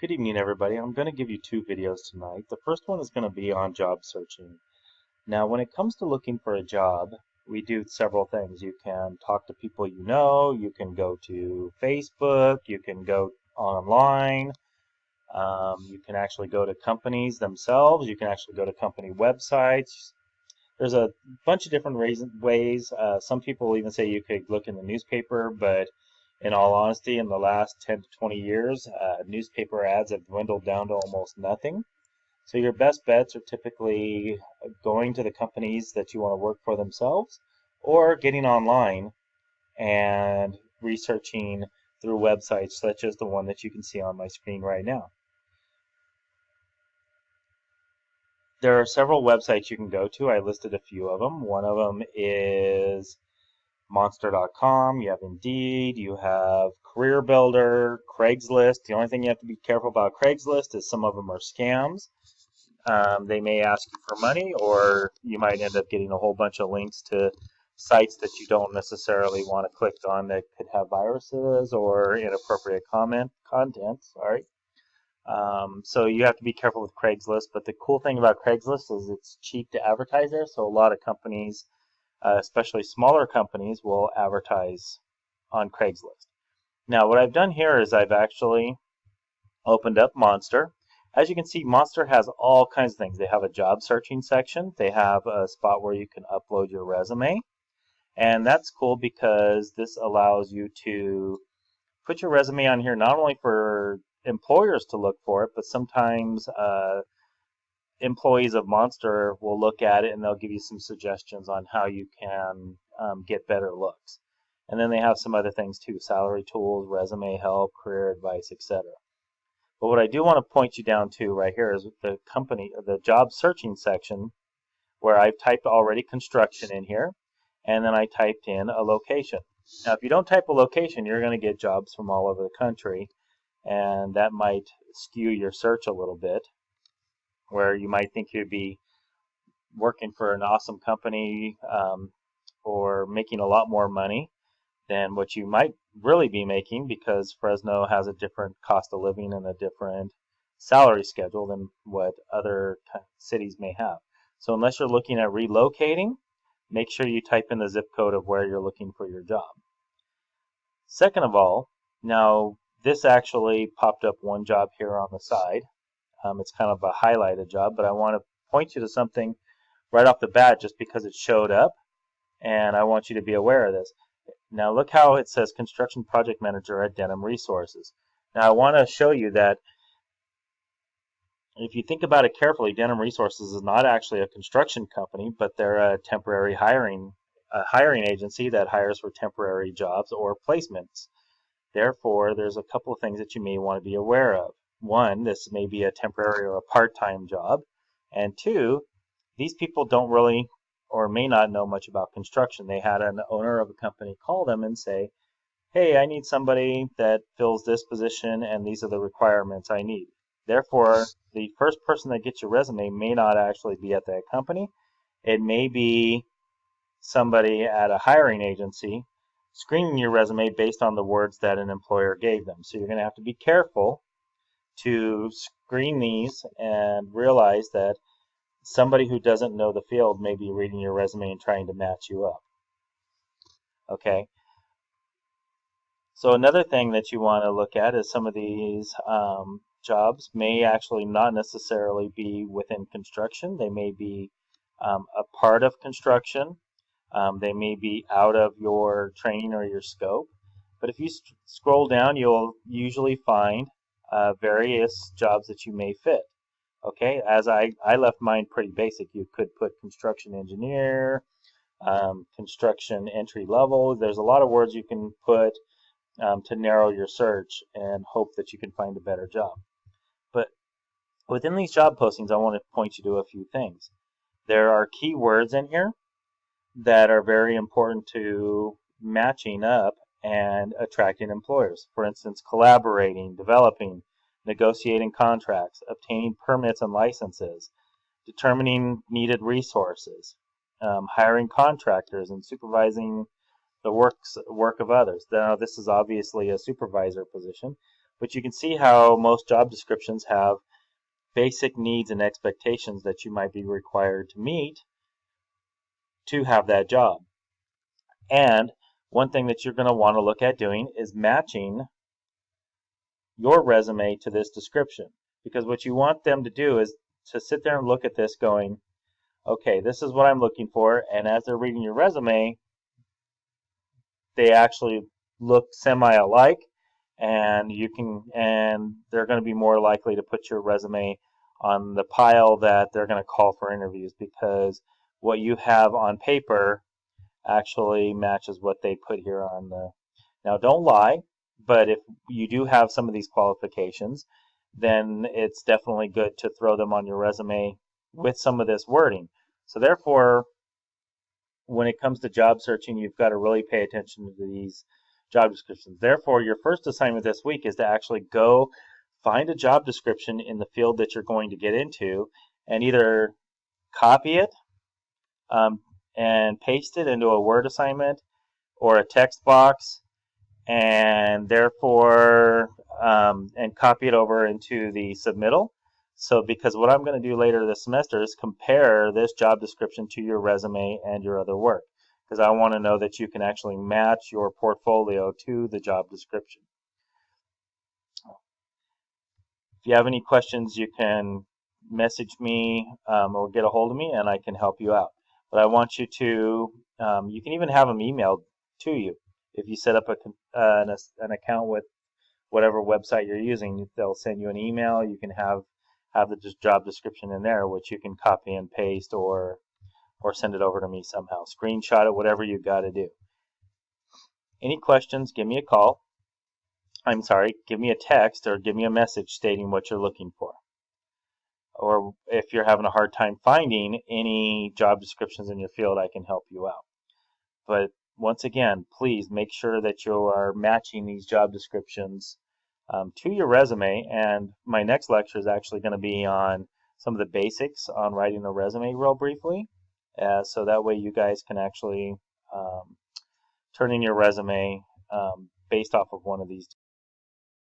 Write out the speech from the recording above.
Good evening, everybody. I'm going to give you two videos tonight. The first one is going to be on job searching. Now, when it comes to looking for a job, we do several things. You can talk to people you know, you can go to Facebook, you can go online, you can actually go to companies themselves, you can actually go to company websites. There's a bunch of different ways. Some people even say you could look in the newspaper, but in all honesty, in the last 10 to 20 years, newspaper ads have dwindled down to almost nothing. So your best bets are typically going to the companies that you want to work for themselves or getting online and researching through websites such as the one that you can see on my screen right now. There are several websites you can go to. I listed a few of them. One of them is Monster.com, you have Indeed, you have Career Builder, Craigslist. The only thing you have to be careful about Craigslist is some of them are scams. They may ask you for money, or you might end up getting a whole bunch of links to sites that you don't necessarily want to click on that could have viruses or inappropriate content. Sorry. So you have to be careful with Craigslist. But the cool thing about Craigslist is it's cheap to advertise there. So a lot of companies, especially smaller companies, will advertise on Craigslist. Now, what I've done here is I've actually opened up Monster. As you can see, Monster has all kinds of things. They have a job searching section. They have a spot where you can upload your resume. And that's cool because this allows you to put your resume on here not only for employers to look for it, but sometimes employees of Monster will look at it and they'll give you some suggestions on how you can get better looks. And then they have some other things too: salary tools, resume help, career advice, etc. But what I do want to point you down to right here is the job searching section, where I've typed already construction in here, and then I typed in a location. Now, if you don't type a location, you're going to get jobs from all over the country, and that might skew your search a little bit, where you might think you'd be working for an awesome company or making a lot more money than what you might really be making, because Fresno has a different cost of living and a different salary schedule than what other cities may have. So unless you're looking at relocating, make sure you type in the zip code of where you're looking for your job. Second of all, now this actually popped up one job here on the side. It's kind of a highlighted job, but I want to point you to something right off the bat just because it showed up, and I want you to be aware of this. Now look how it says Construction Project Manager at Denham Resources. Now I want to show you that if you think about it carefully, Denham Resources is not actually a construction company, but they're a temporary hiring agency that hires for temporary jobs or placements. Therefore, there's a couple of things that you may want to be aware of. One, this may be a temporary or a part-time job. And two, these people don't really or may not know much about construction. They had an owner of a company call them and say, hey, I need somebody that fills this position and these are the requirements I need. Therefore, the first person that gets your resume may not actually be at that company. It may be somebody at a hiring agency screening your resume based on the words that an employer gave them. So you're going to have to be careful to screen these and realize that somebody who doesn't know the field may be reading your resume and trying to match you up. Okay. So another thing that you want to look at is some of these jobs may actually not necessarily be within construction. They may be a part of construction. They may be out of your training or your scope. But if you scroll down, you'll usually find various jobs that you may fit. Okay, as I left mine pretty basic. You could put construction engineer, construction entry level. There's a lot of words you can put to narrow your search and hope that you can find a better job. But within these job postings, I want to point you to a few things. There are keywords in here that are very important to matching up and attracting employers. For instance, collaborating, developing, negotiating contracts, obtaining permits and licenses, determining needed resources, hiring contractors, and supervising the work of others. Now, this is obviously a supervisor position, But you can see how most job descriptions have basic needs and expectations that you might be required to meet to have that job. And one thing that you're going to want to look at doing is matching your resume to this description. Because what you want them to do is to sit there and look at this going, okay, this is what I'm looking for, and as they're reading your resume, they actually look semi-alike, and they're going to be more likely to put your resume on the pile that they're going to call for interviews, because what you have on paper actually matches what they put here on the. Now, don't lie, but if you do have some of these qualifications, then it's definitely good to throw them on your resume with some of this wording. So therefore, when it comes to job searching, you've got to really pay attention to these job descriptions. Therefore, your first assignment this week is to actually go find a job description in the field that you're going to get into and either copy it and paste it into a Word assignment or a text box, and therefore and copy it over into the submittal. So because what I'm going to do later this semester is compare this job description to your resume and your other work, because I want to know that you can actually match your portfolio to the job description. If you have any questions, you can message me or get a hold of me and I can help you out. But I want you to, you can even have them emailed to you. If you set up an account with whatever website you're using, they'll send you an email. You can have the job description in there, which you can copy and paste or send it over to me somehow. Screenshot it, whatever you got to do. Any questions, give me a call. Give me a text or give me a message stating what you're looking for. Or if you're having a hard time finding any job descriptions in your field, I can help you out. But once again, please make sure that you are matching these job descriptions to your resume. And my next lecture is actually going to be on some of the basics on writing a resume real briefly. So that way you guys can actually turn in your resume based off of one of these